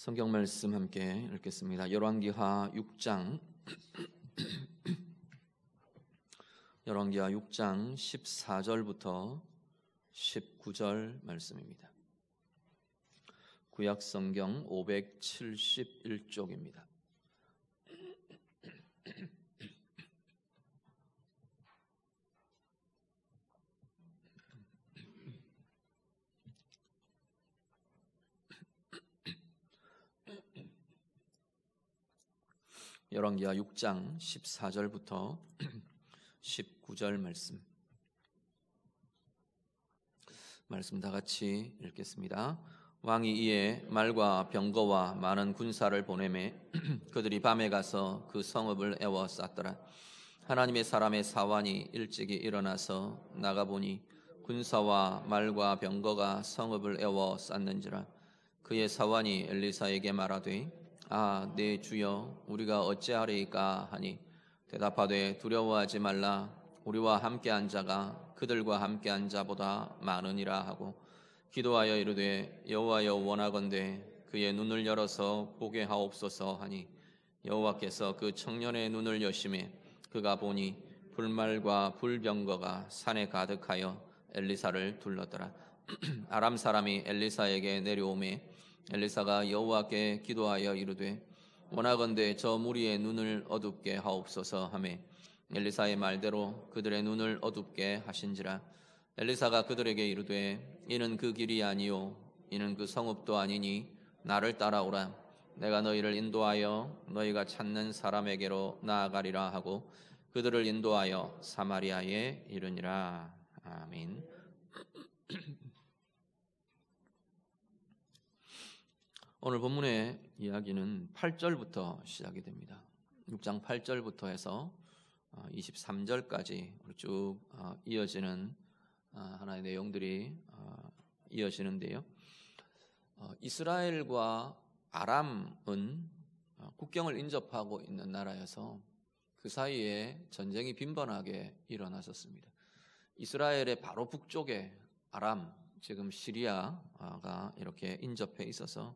성경 말씀 함께 읽겠습니다. 열왕기하 6장 14절부터 19절 말씀입니다. 구약 성경 571쪽입니다. 열왕기하 6장 14절부터 19절 말씀 다 같이 읽겠습니다. 왕이 이에 말과 병거와 많은 군사를 보내매 그들이 밤에 가서 그 성읍을 에워쌌더라. 하나님의 사람의 사환이 일찍이 일어나서 나가보니 군사와 말과 병거가 성읍을 에워쌌는지라. 그의 사환이 엘리사에게 말하되 내 주여 우리가 어찌하리이까 하니 대답하되 두려워하지 말라. 우리와 함께한 자가 그들과 함께한 자보다 많으니라 하고 기도하여 이르되 여호와여 원하건대 그의 눈을 열어서 보게 하옵소서 하니 여호와께서 그 청년의 눈을 여시매 그가 보니 불말과 불병거가 산에 가득하여 엘리사를 둘렀더라. 아람 사람이 엘리사에게 내려오매 엘리사가 여호와께 기도하여 이르되 원하건대 저 무리의 눈을 어둡게 하옵소서 하매 엘리사의 말대로 그들의 눈을 어둡게 하신지라. 엘리사가 그들에게 이르되 이는 그 길이 아니요 이는 그 성읍도 아니니 나를 따라오라. 내가 너희를 인도하여 너희가 찾는 사람에게로 나아가리라 하고 그들을 인도하여 사마리아에 이르니라. 아멘. 오늘 본문의 이야기는 8절부터 시작이 됩니다. 6장 8절부터 해서 23절까지 쭉 이어지는 하나의 내용들이 이어지는데요. 이스라엘과 아람은 국경을 인접하고 있는 나라여서 그 사이에 전쟁이 빈번하게 일어났었습니다. 이스라엘의 바로 북쪽에 아람, 지금 시리아가 이렇게 인접해 있어서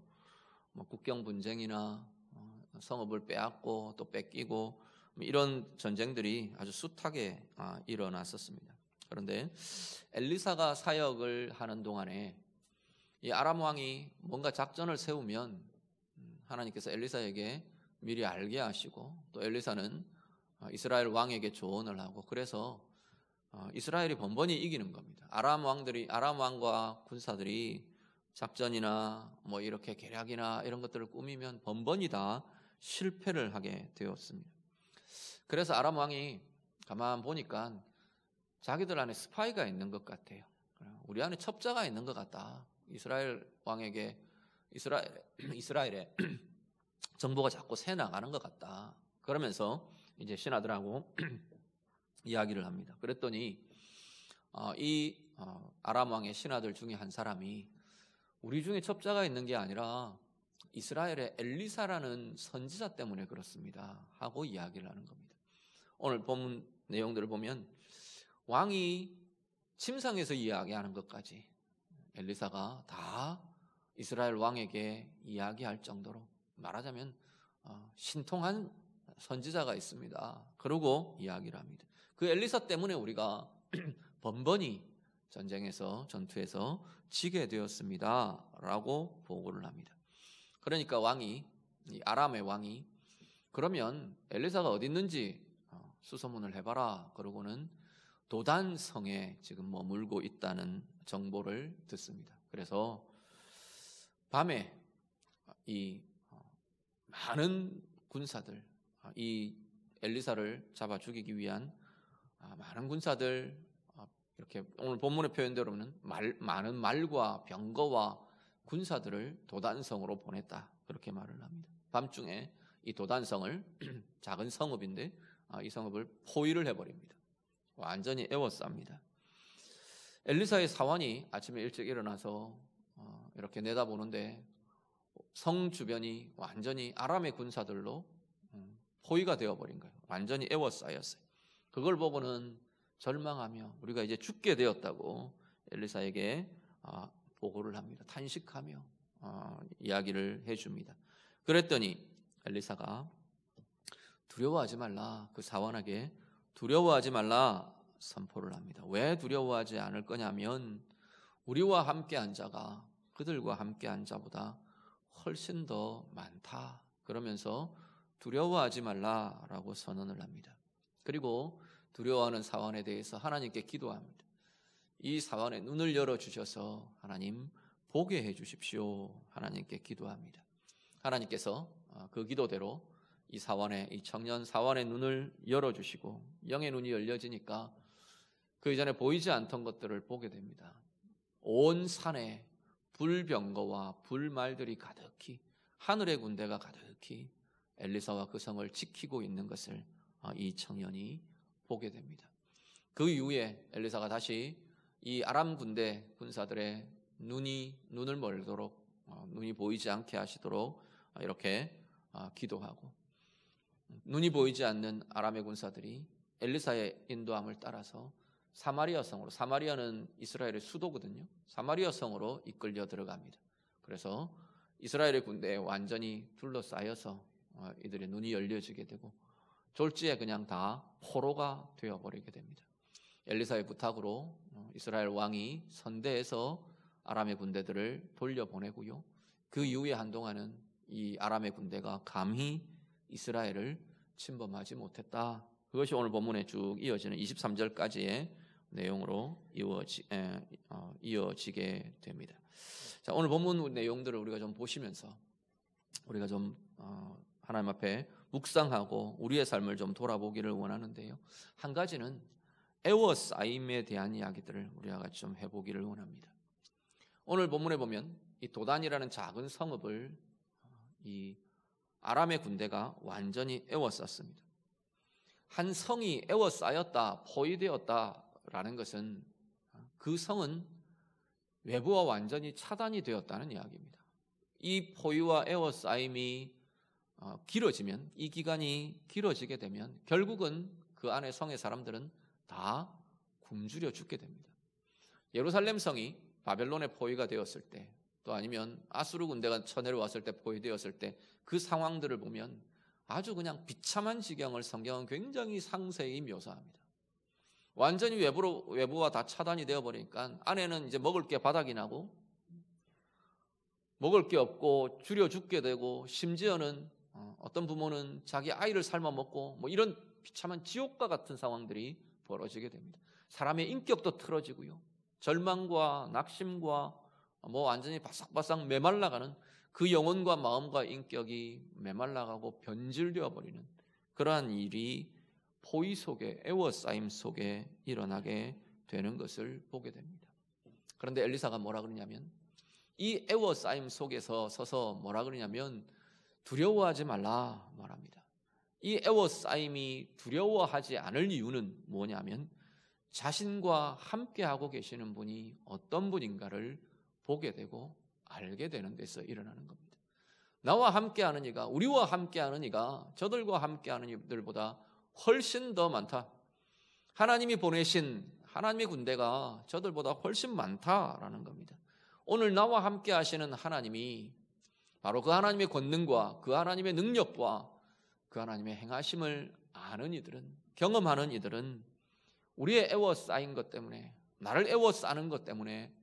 국경 분쟁이나 성읍을 빼앗고 또 뺏기고 이런 전쟁들이 아주 숱하게 일어났었습니다. 그런데 엘리사가 사역을 하는 동안에 이 아람 왕이 뭔가 작전을 세우면 하나님께서 엘리사에게 미리 알게 하시고 또 엘리사는 이스라엘 왕에게 조언을 하고 그래서 이스라엘이 번번이 이기는 겁니다. 아람 왕과 군사들이 작전이나 이렇게 계략이나 이런 것들을 꾸미면 번번이 다 실패를 하게 되었습니다. 그래서 아람 왕이 가만 보니까 자기들 안에 스파이가 있는 것 같아요. 우리 안에 첩자가 있는 것 같다. 이스라엘 왕에게 이스라엘의 정보가 자꾸 새 나가는 것 같다. 그러면서 이제 신하들하고 이야기를 합니다. 그랬더니 이 아람 왕의 신하들 중에 한 사람이 우리 중에 첩자가 있는 게 아니라 이스라엘의 엘리사라는 선지자 때문에 그렇습니다 하고 이야기를 하는 겁니다. 오늘 본문 내용들을 보면 왕이 침상에서 이야기하는 것까지 엘리사가 다 이스라엘 왕에게 이야기할 정도로 말하자면 신통한 선지자가 있습니다. 그러고 이야기를 합니다. 그 엘리사 때문에 우리가 번번이 전투에서 지게 되었습니다 라고 보고를 합니다. 그러니까 이 아람의 왕이 그러면 엘리사가 어디 있는지 수소문을 해봐라. 그러고는 도단성에 지금 머물고 있다는 정보를 듣습니다. 그래서 밤에 이 많은 군사들, 이 엘리사를 잡아 죽이기 위한 많은 군사들, 이렇게 오늘 본문의 표현대로는 많은 말과 병거와 군사들을 도단성으로 보냈다. 그렇게 말을 합니다. 밤중에 이 도단성을 작은 성읍인데 이 성읍을 포위를 해버립니다. 완전히 에워쌉니다. 엘리사의 사환이 아침에 일찍 일어나서 이렇게 내다보는데 성 주변이 완전히 아람의 군사들로 포위가 되어버린 거예요. 완전히 에워싸였어요. 그걸 보고는 절망하며 우리가 이제 죽게 되었다고 엘리사에게 보고를 합니다. 탄식하며 이야기를 해줍니다. 그랬더니 엘리사가 두려워하지 말라, 그 사원에게 두려워하지 말라 선포를 합니다. 왜 두려워하지 않을 거냐면 우리와 함께한 자가 그들과 함께한 자보다 훨씬 더 많다. 그러면서 두려워하지 말라라고 선언을 합니다. 그리고 두려워하는 사원에 대해서 하나님께 기도합니다. 이 사원의 눈을 열어주셔서 하나님 보게 해주십시오. 하나님께 기도합니다. 하나님께서 그 기도대로 이 청년 사원의 눈을 열어주시고 영의 눈이 열려지니까 그 이전에 보이지 않던 것들을 보게 됩니다. 온 산에 불병거와 불말들이 가득히, 하늘의 군대가 가득히 엘리사와 그 성을 지키고 있는 것을 이 청년이 보게 됩니다. 그 이후에 엘리사가 다시 이 아람 군대 군사들의 눈을 멀도록, 눈이 보이지 않게 하시도록 이렇게 기도하고, 눈이 보이지 않는 아람의 군사들이 엘리사의 인도함을 따라서 사마리아 성으로, 사마리아는 이스라엘의 수도거든요. 사마리아 성으로 이끌려 들어갑니다. 그래서 이스라엘의 군대에 완전히 둘러싸여서 이들의 눈이 열려지게 되고 졸지에 그냥 다 포로가 되어버리게 됩니다. 엘리사의 부탁으로 이스라엘 왕이 선대해서 아람의 군대들을 돌려보내고요. 그 이후에 한동안은 이 아람의 군대가 감히 이스라엘을 침범하지 못했다. 그것이 오늘 본문에 쭉 이어지는 23절까지의 내용으로 이어지게 됩니다. 자, 오늘 본문 내용들을 우리가 좀 보시면서 우리가 좀 하나님 앞에 묵상하고 우리의 삶을 좀 돌아보기를 원하는데요. 한 가지는 에워싸임에 대한 이야기들을 우리가 같이 좀 해보기를 원합니다. 오늘 본문에 보면 이 도단이라는 작은 성읍을 이 아람의 군대가 완전히 에워쌌습니다. 한 성이 에워싸였다, 포위되었다라는 것은 그 성은 외부와 완전히 차단이 되었다는 이야기입니다. 이 포위와 에워싸임이 길어지면, 이 기간이 길어지게 되면 결국은 그 안에 성의 사람들은 다 굶주려 죽게 됩니다. 예루살렘 성이 바벨론의 포위가 되었을 때, 또 아니면 아수르 군대가 쳐내려왔을 때 포위되었을 때 그 상황들을 보면 아주 그냥 비참한 지경을 성경은 굉장히 상세히 묘사합니다. 완전히 외부와 다 차단이 되어버리니까 안에는 이제 먹을 게 바닥이 나고 먹을 게 없고 줄여 죽게 되고, 심지어는 어떤 부모는 자기 아이를 삶아 먹고 뭐 이런 비참한 지옥과 같은 상황들이 벌어지게 됩니다. 사람의 인격도 틀어지고요, 절망과 낙심과 뭐 완전히 바싹바싹 메말라가는 그 영혼과 마음과 인격이 메말라가고 변질되어 버리는 그러한 일이 포위 속에, 에워싸임 속에 일어나게 되는 것을 보게 됩니다. 그런데 엘리사가 뭐라 그러냐면, 이 에워싸임 속에서 서서 뭐라 그러냐면 두려워하지 말라 말합니다. 이 에워싸임이 두려워하지 않을 이유는 뭐냐면 자신과 함께하고 계시는 분이 어떤 분인가를 보게 되고 알게 되는 데서 일어나는 겁니다. 나와 함께하는 이가, 우리와 함께하는 이가 저들과 함께하는 이들보다 훨씬 더 많다. 하나님이 보내신 하나님의 군대가 저들보다 훨씬 많다라는 겁니다. 오늘 나와 함께 하시는 하나님이 바로 그 하나님의 권능과 그 하나님의 능력과 그 하나님의 행하심을 아는 이들은, 경험하는 이들은 우리의 에워싸인 것 때문에, 나를 에워싸는 것 때문에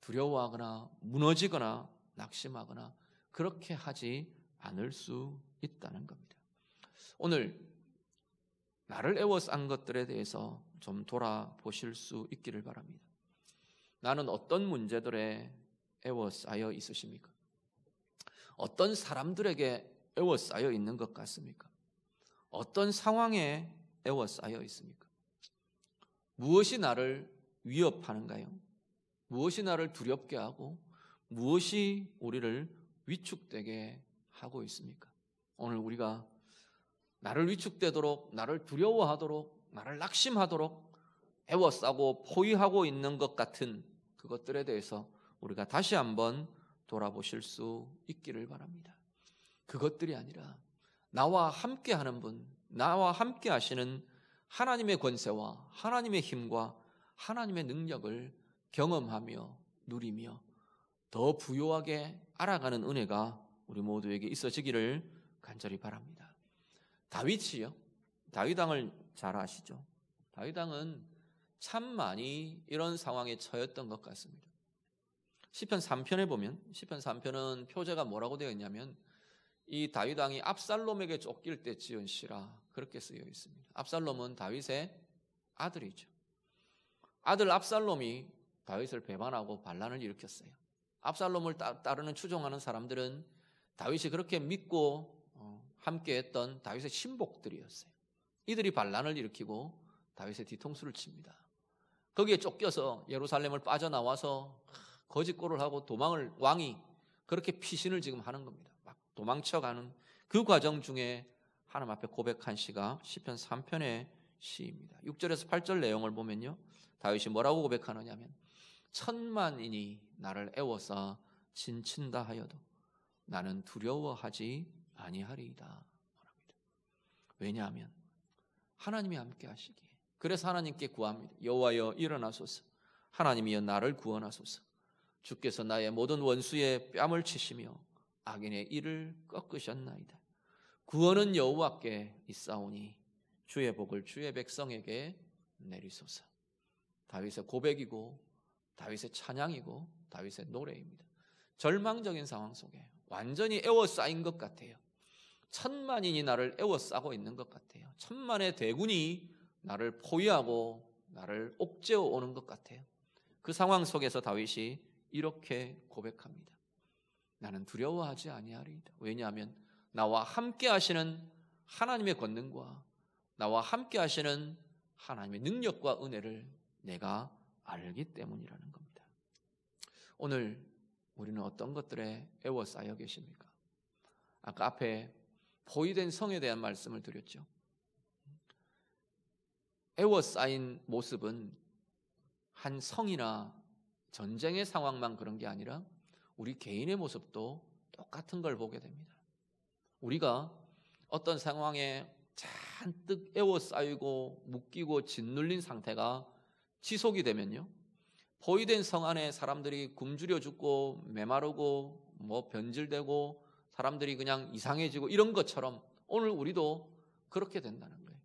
두려워하거나 무너지거나 낙심하거나 그렇게 하지 않을 수 있다는 겁니다. 오늘 나를 에워싼 것들에 대해서 좀 돌아보실 수 있기를 바랍니다. 나는 어떤 문제들에 에워싸여 있으십니까? 어떤 사람들에게 에워싸여 있는 것 같습니까? 어떤 상황에 에워싸여 있습니까? 무엇이 나를 위협하는가요? 무엇이 나를 두렵게 하고 무엇이 우리를 위축되게 하고 있습니까? 오늘 우리가 나를 위축되도록, 나를 두려워하도록, 나를 낙심하도록 에워싸고 포위하고 있는 것 같은 그것들에 대해서 우리가 다시 한번 돌아보실 수 있기를 바랍니다. 그것들이 아니라 나와 함께하는 분, 나와 함께 하시는 하나님의 권세와 하나님의 힘과 하나님의 능력을 경험하며 누리며 더 부요하게 알아가는 은혜가 우리 모두에게 있어지기를 간절히 바랍니다. 다윗이요. 다윗 왕을 잘 아시죠? 다윗 왕은 참 많이 이런 상황에 처했던 것 같습니다. 시편 3편에 보면 시편 3편은 표제가 뭐라고 되어 있냐면 이 다윗 왕이 압살롬에게 쫓길 때 지은 시라 그렇게 쓰여 있습니다. 압살롬은 다윗의 아들이죠. 아들 압살롬이 다윗을 배반하고 반란을 일으켰어요. 압살롬을 따르는 추종하는 사람들은 다윗이 그렇게 믿고 함께했던 다윗의 신복들이었어요. 이들이 반란을 일으키고 다윗의 뒤통수를 칩니다. 거기에 쫓겨서 예루살렘을 빠져나와서 거짓골을 하고 도망을 왕이 그렇게 피신을 지금 하는 겁니다. 막 도망쳐가는 그 과정 중에 하나님 앞에 고백한 시가 시편 3편의 시입니다. 6절에서 8절 내용을 보면요, 다윗이 뭐라고 고백하느냐면 천만인이 나를 애워싸 진친다 하여도 나는 두려워하지 아니하리이다. 왜냐하면 하나님이 함께 하시기에. 그래서 하나님께 구합니다. 여호와여 일어나소서. 하나님이여 나를 구원하소서. 주께서 나의 모든 원수의 뺨을 치시며 악인의 이를 꺾으셨나이다. 구원은 여호와께 있사오니 주의 복을 주의 백성에게 내리소서. 다윗의 고백이고 다윗의 찬양이고 다윗의 노래입니다. 절망적인 상황 속에 완전히 에워싸인 것 같아요. 천만인이 나를 에워싸고 있는 것 같아요. 천만의 대군이 나를 포위하고 나를 옥죄어 오는 것 같아요. 그 상황 속에서 다윗이 이렇게 고백합니다. 나는 두려워하지 아니하리이다. 왜냐하면 나와 함께 하시는 하나님의 권능과 나와 함께 하시는 하나님의 능력과 은혜를 내가 알기 때문이라는 겁니다. 오늘 우리는 어떤 것들에 에워싸여 계십니까? 아까 앞에 포위된 성에 대한 말씀을 드렸죠. 에워싸인 모습은 한 성이나 전쟁의 상황만 그런 게 아니라 우리 개인의 모습도 똑같은 걸 보게 됩니다. 우리가 어떤 상황에 잔뜩 에워싸이고 묶이고 짓눌린 상태가 지속이 되면요, 포위된 성 안에 사람들이 굶주려 죽고 메마르고 변질되고 사람들이 그냥 이상해지고 이런 것처럼 오늘 우리도 그렇게 된다는 거예요.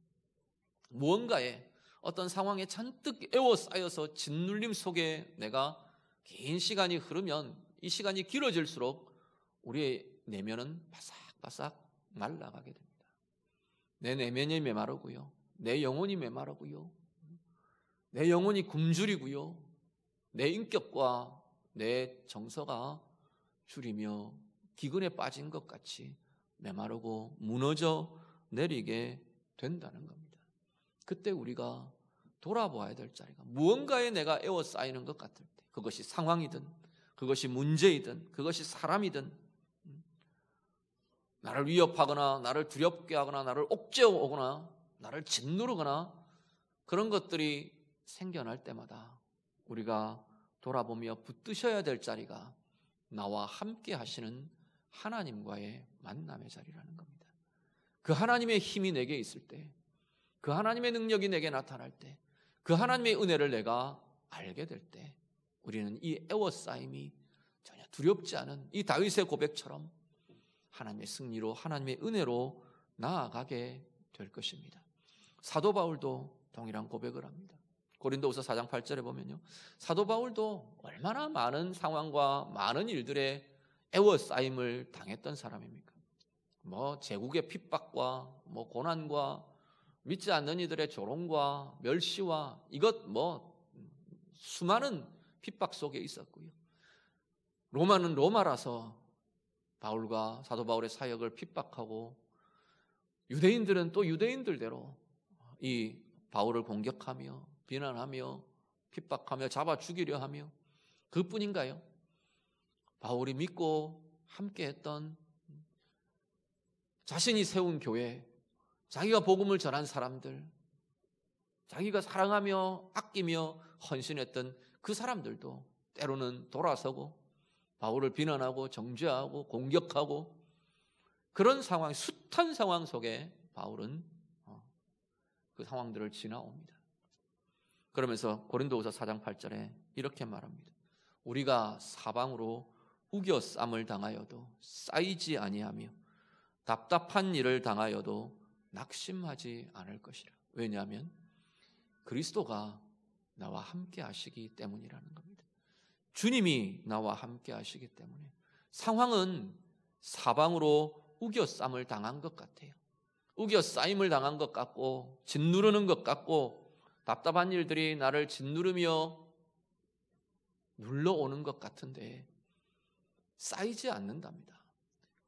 무언가에 어떤 상황에 잔뜩 에워싸여서 짓눌림 속에 내가 긴 시간이 흐르면 이 시간이 길어질수록 우리의 내면은 바삭바삭 말라가게 됩니다. 내 내면이 메마르고요, 내 영혼이 메마르고요, 내 영혼이 굶주리고요, 내 인격과 내 정서가 줄이며 기근에 빠진 것 같이 메마르고 무너져 내리게 된다는 겁니다. 그때 우리가 돌아보아야 될 자리가 무언가에 내가 에워싸이는 것 같을 때, 그것이 상황이든 그것이 문제이든 그것이 사람이든 나를 위협하거나 나를 두렵게 하거나 나를 옥죄어 오거나 나를 짓누르거나 그런 것들이 생겨날 때마다 우리가 돌아보며 붙드셔야 될 자리가 나와 함께 하시는 하나님과의 만남의 자리라는 겁니다. 그 하나님의 힘이 내게 있을 때, 그 하나님의 능력이 내게 나타날 때, 그 하나님의 은혜를 내가 알게 될 때 우리는 이 에워싸임이 전혀 두렵지 않은 이 다윗의 고백처럼 하나님의 승리로 하나님의 은혜로 나아가게 될 것입니다. 사도 바울도 동일한 고백을 합니다. 고린도후서 4장 8절에 보면요, 사도 바울도 얼마나 많은 상황과 많은 일들에 에워싸임을 당했던 사람입니까? 제국의 핍박과 고난과 믿지 않는 이들의 조롱과 멸시와 이것 수많은 핍박 속에 있었고요. 로마는 로마라서 바울과 사도 바울의 사역을 핍박하고, 유대인들은 또 유대인들대로 이 바울을 공격하며 비난하며 핍박하며 잡아 죽이려 하며, 그뿐인가요? 바울이 믿고 함께했던 자신이 세운 교회, 자기가 복음을 전한 사람들, 자기가 사랑하며 아끼며 헌신했던 그 사람들도 때로는 돌아서고 바울을 비난하고 정죄하고 공격하고, 그런 상황, 숱한 상황 속에 바울은 그 상황들을 지나옵니다. 그러면서 고린도후서 4장 8절에 이렇게 말합니다. 우리가 사방으로 우겨쌈을 당하여도 쌓이지 아니하며 답답한 일을 당하여도 낙심하지 않을 것이라. 왜냐하면 그리스도가 나와 함께 하시기 때문이라는 겁니다. 주님이 나와 함께 하시기 때문에 상황은 사방으로 우겨쌈을 당한 것 같아요. 우겨싸임을 당한 것 같고 짓누르는 것 같고 답답한 일들이 나를 짓누르며 눌러오는 것 같은데 쌓이지 않는답니다.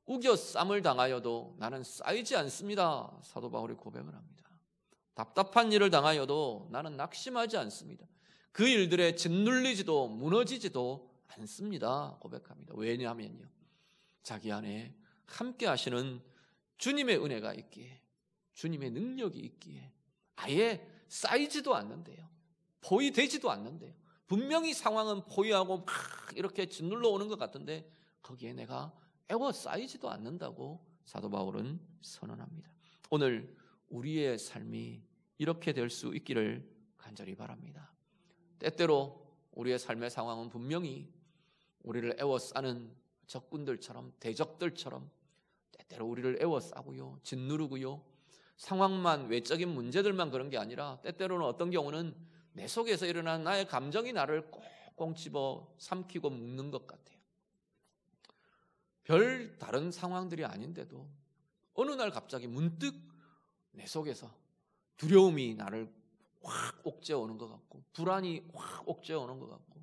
우겨쌈을 당하여도 나는 쌓이지 않습니다. 사도 바울이 고백을 합니다. 답답한 일을 당하여도 나는 낙심하지 않습니다. 그 일들에 짓눌리지도 무너지지도 않습니다. 고백합니다. 왜냐하면요, 자기 안에 함께 하시는 주님의 은혜가 있기에, 주님의 능력이 있기에 아예 쌓이지도 않는데요, 포위되지도 않는데요. 분명히 상황은 포위하고 막 이렇게 짓눌러 오는 것 같은데 거기에 내가 에워싸이지도 않는다고 사도 바울은 선언합니다. 오늘 우리의 삶이 이렇게 될 수 있기를 간절히 바랍니다. 때때로 우리의 삶의 상황은 분명히 우리를 에워싸는 적군들처럼, 대적들처럼 때때로 우리를 에워싸고요, 짓누르고요, 상황만, 외적인 문제들만 그런 게 아니라 때때로는 어떤 경우는 내 속에서 일어난 나의 감정이 나를 꽁꽁 집어 삼키고 묶는 것 같아요. 별 다른 상황들이 아닌데도 어느 날 갑자기 문득 내 속에서 두려움이 나를 확 옥죄어오는 것 같고, 불안이 확 옥죄어오는 것 같고,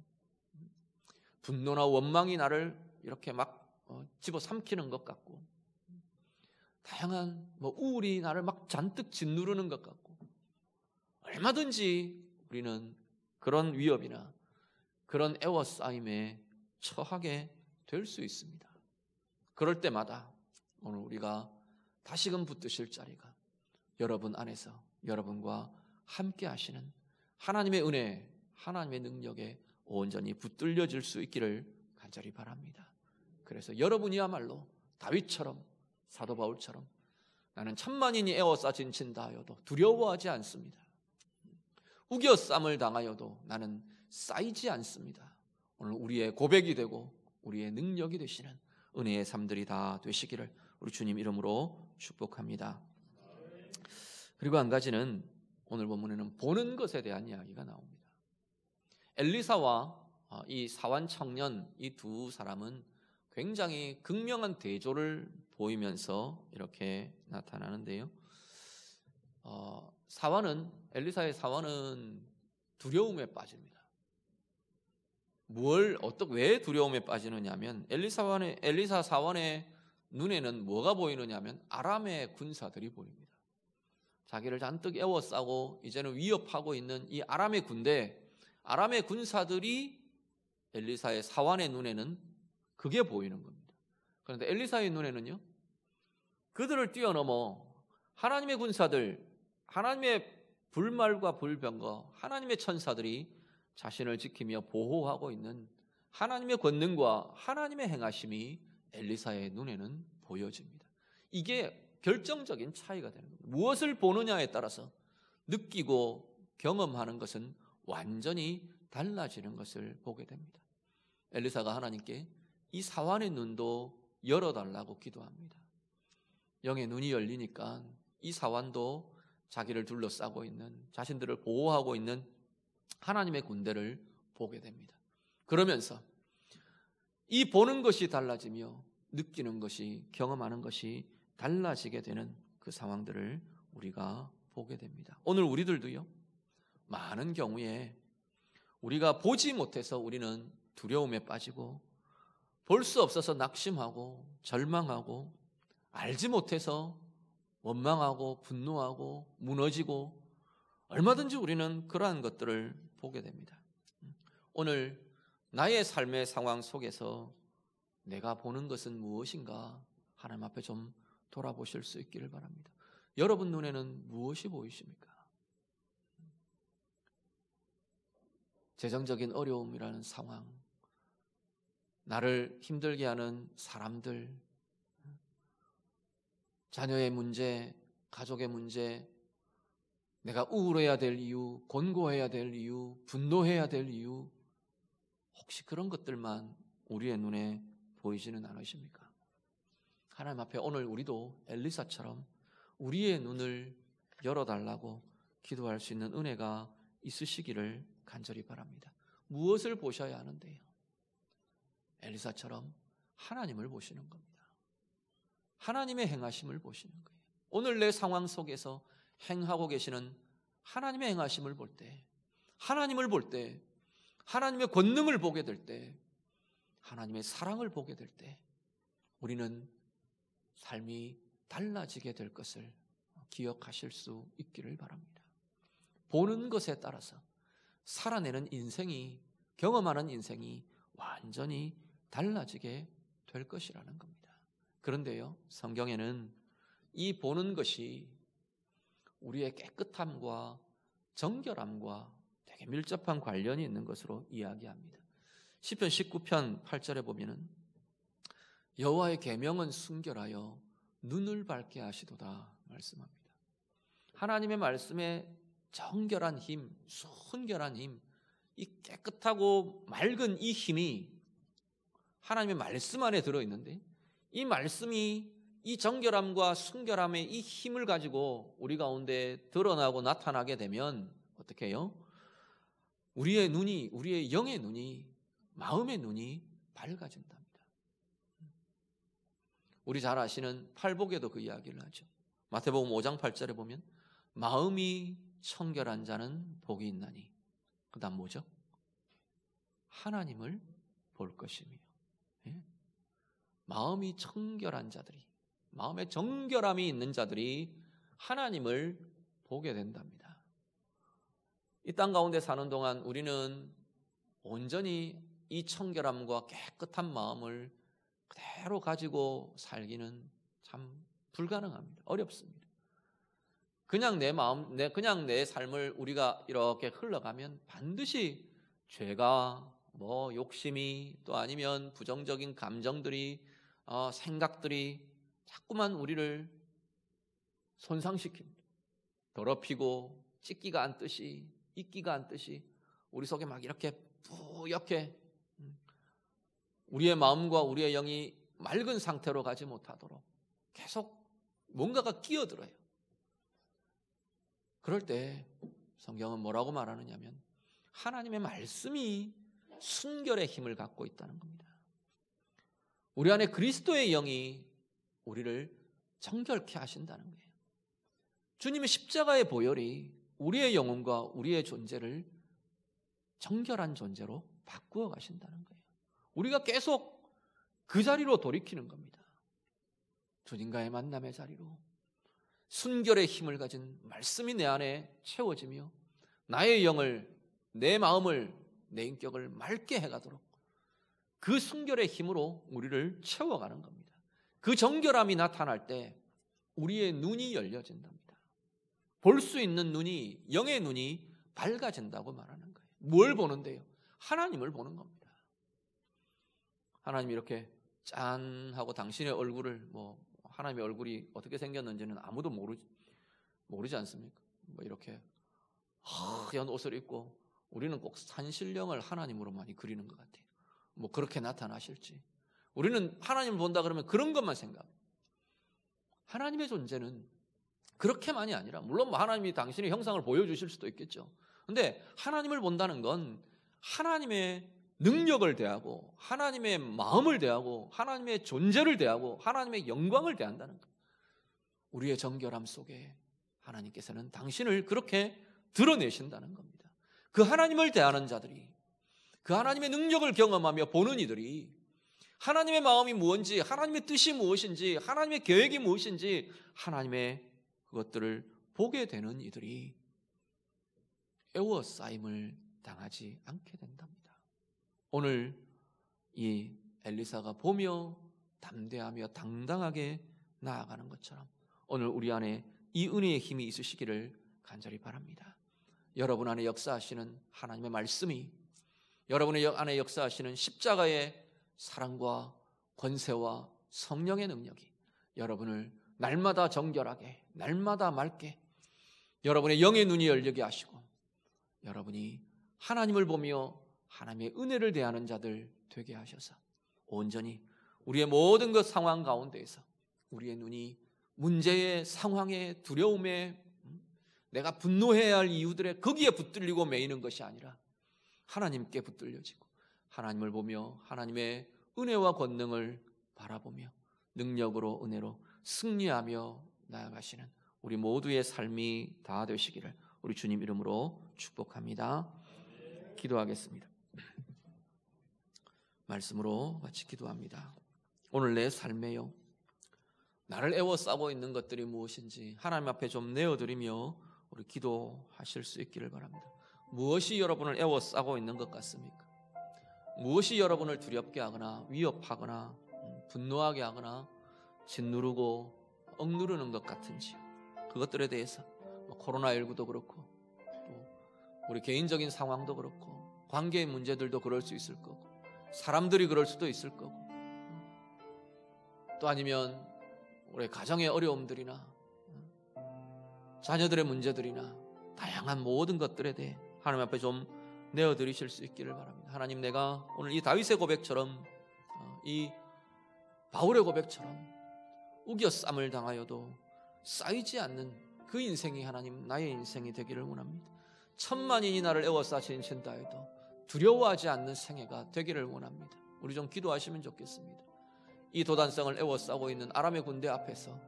분노나 원망이 나를 이렇게 막 집어 삼키는 것 같고, 다양한 우울이 나를 막 잔뜩 짓누르는 것 같고, 얼마든지 우리는 그런 위협이나 그런 에워싸임에 처하게 될 수 있습니다. 그럴 때마다 오늘 우리가 다시금 붙드실 자리가 여러분 안에서 여러분과 함께 하시는 하나님의 은혜, 하나님의 능력에 온전히 붙들려질 수 있기를 간절히 바랍니다. 그래서 여러분이야말로 다윗처럼, 사도 바울처럼 나는 천만인이 에워싸 진친다 하여도 두려워하지 않습니다. 우겨쌈을 당하여도 나는 쌓이지 않습니다. 오늘 우리의 고백이 되고 우리의 능력이 되시는 은혜의 삶들이 다 되시기를 우리 주님 이름으로 축복합니다. 그리고 한 가지는 오늘 본문에는 보는 것에 대한 이야기가 나옵니다. 엘리사와 이 사환 청년, 이 두 사람은 굉장히 극명한 대조를 보이면서 이렇게 나타나는데요. 엘리사의 사환은 두려움에 빠집니다. 왜 두려움에 빠지느냐면 엘리사 사환의 눈에는 뭐가 보이느냐면 아람의 군사들이 보입니다. 자기를 잔뜩 에워싸고 이제는 위협하고 있는 이 아람의 군대, 아람의 군사들이 엘리사의 사환의 눈에는 그게 보이는 겁니다. 그런데 엘리사의 눈에는요, 그들을 뛰어넘어 하나님의 군사들, 하나님의 불말과 불병거, 하나님의 천사들이 자신을 지키며 보호하고 있는 하나님의 권능과 하나님의 행하심이 엘리사의 눈에는 보여집니다. 이게 결정적인 차이가 되는 겁니다. 무엇을 보느냐에 따라서 느끼고 경험하는 것은 완전히 달라지는 것을 보게 됩니다. 엘리사가 하나님께 이 사환의 눈도 열어달라고 기도합니다. 영의 눈이 열리니까 이 사환도 자기를 둘러싸고 있는, 자신들을 보호하고 있는 하나님의 군대를 보게 됩니다. 그러면서 이 보는 것이 달라지며 느끼는 것이, 경험하는 것이 달라지게 되는 그 상황들을 우리가 보게 됩니다. 오늘 우리들도요, 많은 경우에 우리가 보지 못해서 우리는 두려움에 빠지고, 볼 수 없어서 낙심하고 절망하고, 알지 못해서 원망하고 분노하고 무너지고, 얼마든지 우리는 그러한 것들을 보게 됩니다. 오늘 나의 삶의 상황 속에서 내가 보는 것은 무엇인가 하나님 앞에 좀 돌아보실 수 있기를 바랍니다. 여러분 눈에는 무엇이 보이십니까? 재정적인 어려움이라는 상황, 나를 힘들게 하는 사람들, 자녀의 문제, 가족의 문제, 내가 우울해야 될 이유, 곤고해야 될 이유, 분노해야 될 이유, 혹시 그런 것들만 우리의 눈에 보이지는 않으십니까? 하나님 앞에 오늘 우리도 엘리사처럼 우리의 눈을 열어달라고 기도할 수 있는 은혜가 있으시기를 간절히 바랍니다. 무엇을 보셔야 하는데요? 엘리사처럼 하나님을 보시는 겁니다. 하나님의 행하심을 보시는 거예요. 오늘 내 상황 속에서 행하고 계시는 하나님의 행하심을 볼 때, 하나님을 볼 때, 하나님의 권능을 보게 될 때, 하나님의 사랑을 보게 될 때 우리는 삶이 달라지게 될 것을 기억하실 수 있기를 바랍니다. 보는 것에 따라서 살아내는 인생이, 경험하는 인생이 완전히 달라지게 될 것이라는 겁니다. 그런데요, 성경에는 이 보는 것이 우리의 깨끗함과 정결함과 되게 밀접한 관련이 있는 것으로 이야기합니다. 시편 19편 8절에 보면은 여호와의 계명은 순결하여 눈을 밝게 하시도다 말씀합니다. 하나님의 말씀에 정결한 힘, 순결한 힘, 이 깨끗하고 맑은 이 힘이 하나님의 말씀 안에 들어있는데, 이 말씀이 이 정결함과 순결함의 이 힘을 가지고 우리 가운데 드러나고 나타나게 되면 어떻게 해요? 우리의 눈이, 우리의 영의 눈이, 마음의 눈이 밝아진답니다. 우리 잘 아시는 팔복에도 그 이야기를 하죠. 마태복음 5장 8절에 보면 마음이 청결한 자는 복이 있나니, 그 다음 뭐죠? 하나님을 볼 것이며. 예? 마음이 청결한 자들이, 마음에 정결함이 있는 자들이 하나님을 보게 된답니다. 이 땅 가운데 사는 동안 우리는 온전히 이 청결함과 깨끗한 마음을 그대로 가지고 살기는 참 불가능합니다. 어렵습니다. 그냥 내 마음, 그냥 내 삶을 우리가 이렇게 흘러가면 반드시 죄가, 욕심이, 또 아니면 부정적인 감정들이, 생각들이 자꾸만 우리를 손상시킵니다. 더럽히고 찢기가 않듯이, 잊기가 않듯이 우리 속에 막 이렇게 뿌옇게 우리의 마음과 우리의 영이 맑은 상태로 가지 못하도록 계속 뭔가가 끼어들어요. 그럴 때 성경은 뭐라고 말하느냐면 하나님의 말씀이 순결의 힘을 갖고 있다는 겁니다. 우리 안에 그리스도의 영이 우리를 정결케 하신다는 거예요. 주님의 십자가의 보혈이 우리의 영혼과 우리의 존재를 정결한 존재로 바꾸어 가신다는 거예요. 우리가 계속 그 자리로 돌이키는 겁니다. 주님과의 만남의 자리로 순결의 힘을 가진 말씀이 내 안에 채워지며 나의 영을, 내 마음을, 내 인격을 맑게 해가도록 그 순결의 힘으로 우리를 채워가는 겁니다. 그 정결함이 나타날 때 우리의 눈이 열려진답니다. 볼 수 있는 눈이, 영의 눈이 밝아진다고 말하는 거예요. 뭘 보는데요? 하나님을 보는 겁니다. 하나님이 이렇게 짠 하고 당신의 얼굴을, 하나님의 얼굴이 어떻게 생겼는지는 아무도 모르지 않습니까? 이렇게 하얀 옷을 입고 우리는 꼭 산신령을 하나님으로 많이 그리는 것 같아요. 그렇게 나타나실지. 우리는 하나님을 본다 그러면 그런 것만 생각해요. 하나님의 존재는 그렇게만이 아니라, 물론 하나님이 당신의 형상을 보여주실 수도 있겠죠. 그런데 하나님을 본다는 건 하나님의 능력을 대하고 하나님의 마음을 대하고 하나님의 존재를 대하고 하나님의 영광을 대한다는 거예요. 우리의 정결함 속에 하나님께서는 당신을 그렇게 드러내신다는 겁니다. 그 하나님을 대하는 자들이, 그 하나님의 능력을 경험하며 보는 이들이 하나님의 마음이 무엇인지, 하나님의 뜻이 무엇인지, 하나님의 계획이 무엇인지, 하나님의 그것들을 보게 되는 이들이 애워싸임을 당하지 않게 된답니다. 오늘 이 엘리사가 보며 담대하며 당당하게 나아가는 것처럼 오늘 우리 안에 이 은혜의 힘이 있으시기를 간절히 바랍니다. 여러분 안에 역사하시는 하나님의 말씀이, 여러분의 안에 역사하시는 십자가의 사랑과 권세와 성령의 능력이 여러분을 날마다 정결하게, 날마다 맑게, 여러분의 영의 눈이 열리게 하시고 여러분이 하나님을 보며 하나님의 은혜를 대하는 자들 되게 하셔서 온전히 우리의 모든 그 상황 가운데에서 우리의 눈이 문제의 상황의 두려움에 내가 분노해야 할 이유들에 거기에 붙들리고 매이는 것이 아니라 하나님께 붙들려지고 하나님을 보며 하나님의 은혜와 권능을 바라보며 능력으로 은혜로 승리하며 나아가시는 우리 모두의 삶이 다 되시기를 우리 주님 이름으로 축복합니다. 기도하겠습니다. 말씀으로 같이 기도합니다. 오늘 내 삶에요, 나를 애워싸고 있는 것들이 무엇인지 하나님 앞에 좀 내어드리며 우리 기도하실 수 있기를 바랍니다. 무엇이 여러분을 애워싸고 있는 것 같습니까? 무엇이 여러분을 두렵게 하거나 위협하거나 분노하게 하거나 짓누르고 억누르는 것 같은지, 그것들에 대해서 코로나19도 그렇고 또 우리 개인적인 상황도 그렇고 관계의 문제들도 그럴 수 있을 거고 사람들이 그럴 수도 있을 거고 또 아니면 우리 가정의 어려움들이나 자녀들의 문제들이나 다양한 모든 것들에 대해 하나님 앞에 좀 내어드리실 수 있기를 바랍니다. 하나님, 내가 오늘 이 다윗의 고백처럼 이 바울의 고백처럼 우겨쌈을 당하여도 쌓이지 않는 그 인생이 하나님 나의 인생이 되기를 원합니다. 천만인이 나를 애워싸신다 해도 두려워하지 않는 생애가 되기를 원합니다. 우리 좀 기도하시면 좋겠습니다. 이 도단성을 애워싸고 있는 아람의 군대 앞에서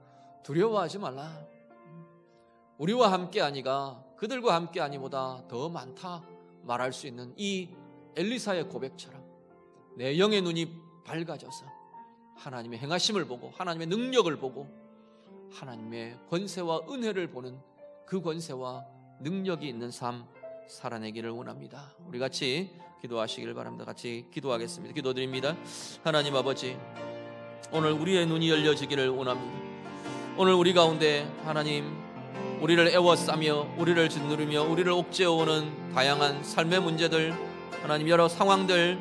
두려워하지 말라. 우리와 함께 아니가 그들과 함께 아니보다 더 많다 말할 수 있는 이 엘리사의 고백처럼 내 영의 눈이 밝아져서 하나님의 행하심을 보고 하나님의 능력을 보고 하나님의 권세와 은혜를 보는 그 권세와 능력이 있는 삶 살아내기를 원합니다. 우리 같이 기도하시기를 바랍니다. 같이 기도하겠습니다. 기도드립니다. 하나님 아버지, 오늘 우리의 눈이 열려지기를 원합니다. 오늘 우리 가운데 하나님 우리를 애워싸며 우리를 짓누르며 우리를 옥죄어오는 다양한 삶의 문제들, 하나님 여러 상황들,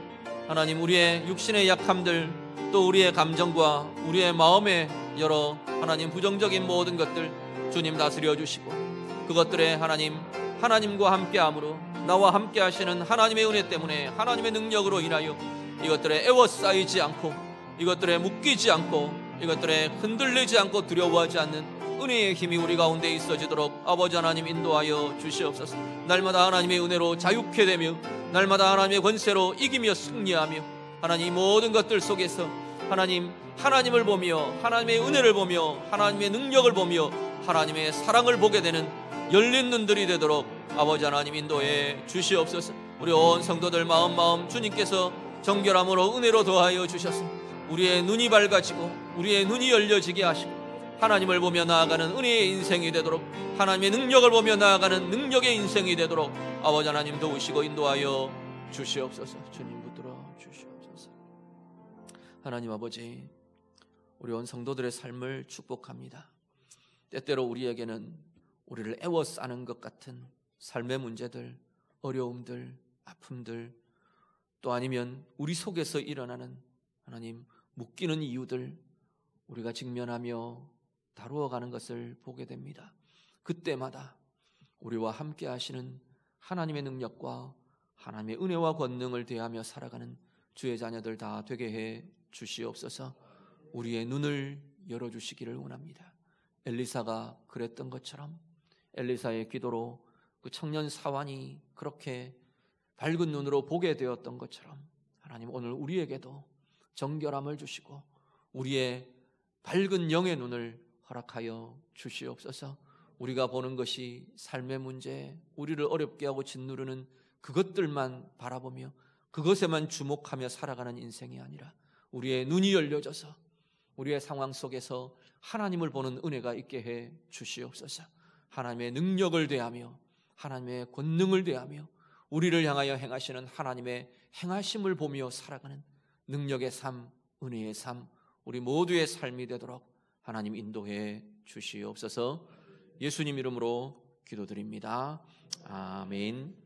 하나님 우리의 육신의 약함들, 또 우리의 감정과 우리의 마음의 여러 하나님 부정적인 모든 것들 주님 다스려 주시고 그것들에 하나님과 함께함으로 나와 함께 하시는 하나님의 은혜 때문에 하나님의 능력으로 인하여 이것들에 애워싸이지 않고 이것들에 묶이지 않고 이것들에 흔들리지 않고 두려워하지 않는 은혜의 힘이 우리 가운데 있어지도록 아버지 하나님 인도하여 주시옵소서. 날마다 하나님의 은혜로 자유케 되며 날마다 하나님의 권세로 이기며 승리하며 하나님 모든 것들 속에서 하나님을 보며 하나님의 은혜를 보며 하나님의 능력을 보며 하나님의 사랑을 보게 되는 열린 눈들이 되도록 아버지 하나님 인도해 주시옵소서. 우리 온 성도들 마음 주님께서 정결함으로 은혜로 더하여 주셔서 우리의 눈이 밝아지고 우리의 눈이 열려지게 하시고 하나님을 보며 나아가는 은혜의 인생이 되도록 하나님의 능력을 보며 나아가는 능력의 인생이 되도록 아버지 하나님 도우시고 인도하여 주시옵소서. 주님 붙들어 주시옵소서. 하나님 아버지, 우리 온 성도들의 삶을 축복합니다. 때때로 우리에게는 우리를 애워싸는 것 같은 삶의 문제들, 어려움들, 아픔들, 또 아니면 우리 속에서 일어나는 하나님 묶이는 이유들 우리가 직면하며 다루어가는 것을 보게 됩니다. 그때마다 우리와 함께 하시는 하나님의 능력과 하나님의 은혜와 권능을 대하며 살아가는 주의 자녀들 다 되게 해 주시옵소서. 우리의 눈을 열어주시기를 원합니다. 엘리사가 그랬던 것처럼 엘리사의 기도로 그 청년 사환이 그렇게 밝은 눈으로 보게 되었던 것처럼 하나님 오늘 우리에게도 정결함을 주시고 우리의 밝은 영의 눈을 허락하여 주시옵소서. 우리가 보는 것이 삶의 문제, 우리를 어렵게 하고 짓누르는 그것들만 바라보며 그것에만 주목하며 살아가는 인생이 아니라 우리의 눈이 열려져서 우리의 상황 속에서 하나님을 보는 은혜가 있게 해 주시옵소서. 하나님의 능력을 대하며 하나님의 권능을 대하며 우리를 향하여 행하시는 하나님의 행하심을 보며 살아가는 능력의 삶, 은혜의 삶, 우리 모두의 삶이 되도록 하나님 인도해 주시옵소서. 예수님 이름으로 기도드립니다. 아멘.